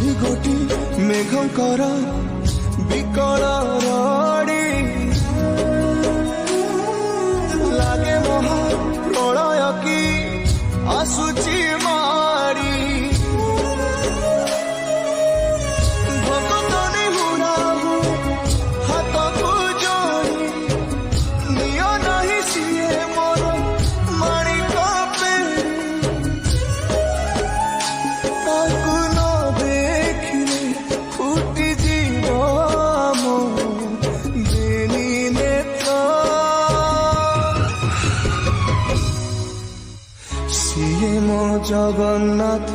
गोटी गोटी मेघंकर विकल रड़ी लागे महा प्रलय की आसुची मारी भक्तनी हुराहु हाथ को जोड़ी नियो नहीं सिए मोर माणिक ताकू न देखिले फुटी जीव मो बेनी नेत्र सिए मो जगन्नाथ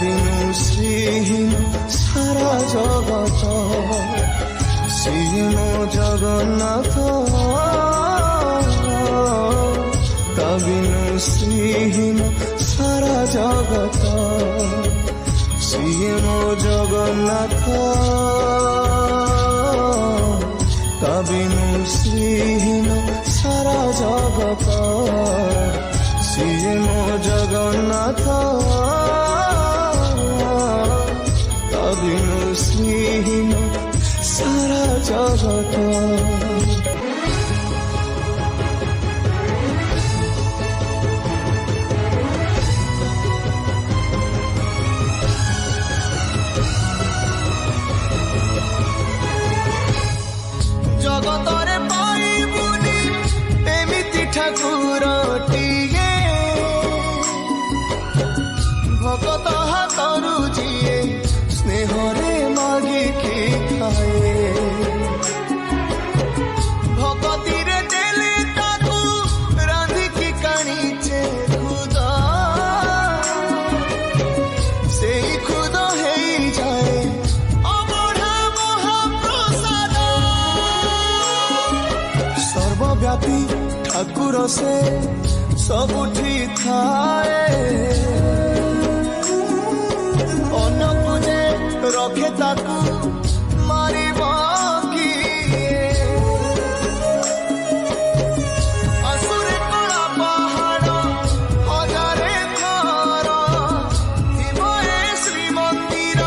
बिनु श्रीहीन सारा जगत सिए मो जगन्नाथ बिनु श्रीहीन सारा जगत सिए मो जगन्नाथ बिनु श्रीहीन सारा जगत सिए मो जगन्नाथ बिनु श्रीहीन सारा जगत जगतरे पाइबुनी एमिति ठाकुरटिए भगत हाथरू जिए स्नेहरे मागिकी खाए भगतिरे देले ताकू रांधिकी काणीचे खुद से खुद हेई जाए अबढ़ा महाप्रसाद सर्वव्यापी ठाकुर से सबुठी थाए अनकु जे रखे ताकू मारिब किए असुरे कला पहाड़ हजारे थर थिब ए श्रीमंदिर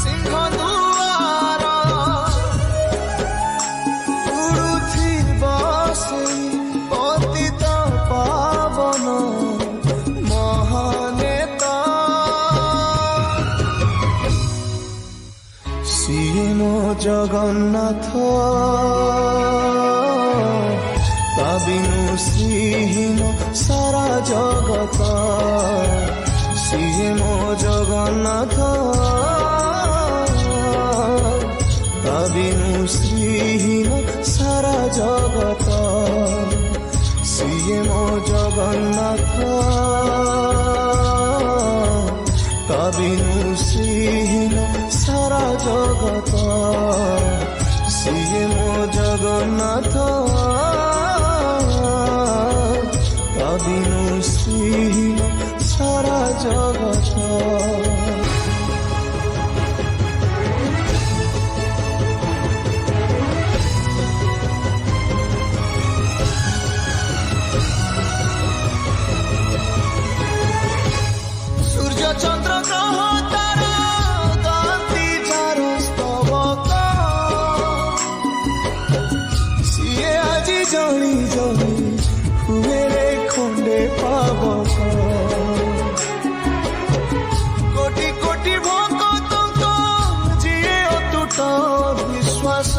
सिंह दुआर उड़ुथिब सेई पतित पावन महानेता सिए मो जगन्नाथ बिनु श्रीहीन सारा जगत सिए मो जगन्नाथ बिनु श्रीहीन सारा जगत सिए मो जगन्नाथ बिनु श्रीहीन सारा जगत सिए मो जगन्नाथ बिनु श्रीहीन सारा जगत चंद्र ग्रह तारा गाती चारो स्तवक सिए आजी जणी जणी हुए रे खंडे पावक कोटि कोटि भक्त जिए अतुट विश्वास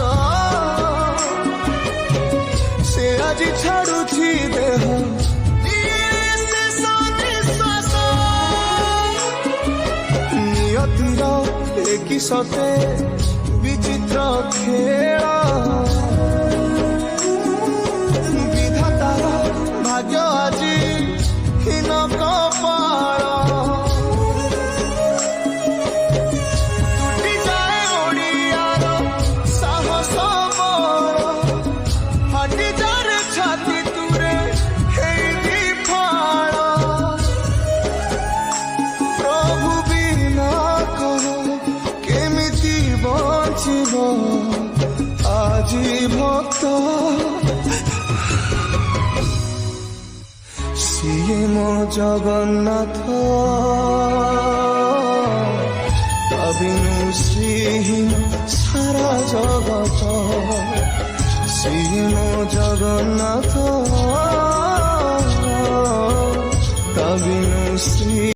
से आजी छाड़ुछि देह की सते विचित्र खेल विधातार भाग्य आजी हीन कपाल टूटी जाए ओडियार साहस बल फाटी जाए छाती तुरे हेई फाड़ प्रभु बिना कह केमिति बचिब आजी भक्त ସିଏ ମୋ ଜଗନ୍ନାଥ ତା ବିନୁ ଶ୍ରୀହୀନ ସାରା ଜଗତ ସିଏ ମୋ ଜଗନ୍ନାଥ